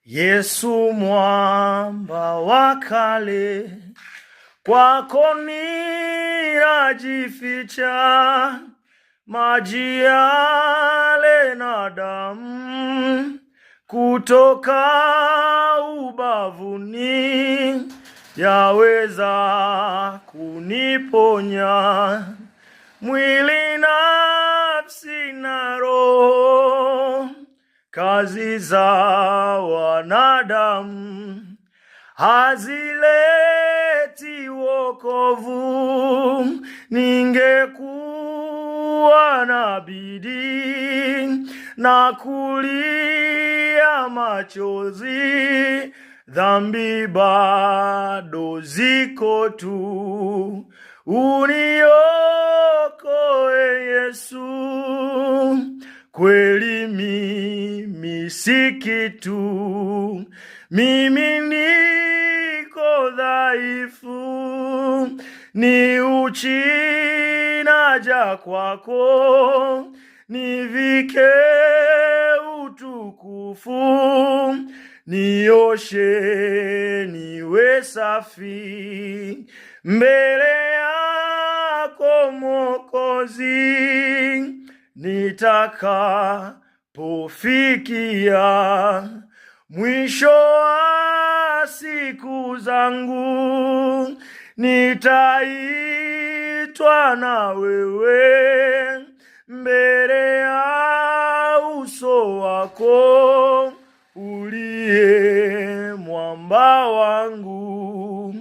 Yesu mwamba wa kale, kwako ninajificha, maji yale na damu kutoka ubavuni yaweza kuniponya, mwili, nafsi na roho. Kazi za wanadamu hazileti wokovu. Ningekuwa na bidii na kulia machozi, dhambi bado ziko tu. Uniokoe Yesu, kweli mimi si kitu, mimi niko dhaifu, ni uchi naja kwako, nivike utukufu, nioshe niwe safi mbele yako Mwokozi. Nitakapofikia mwisho wa siku zangu, nitaitwa na wewe mbele ya uso wako, uliye mwamba wangu.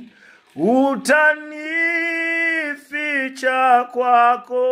Utanificha kwako.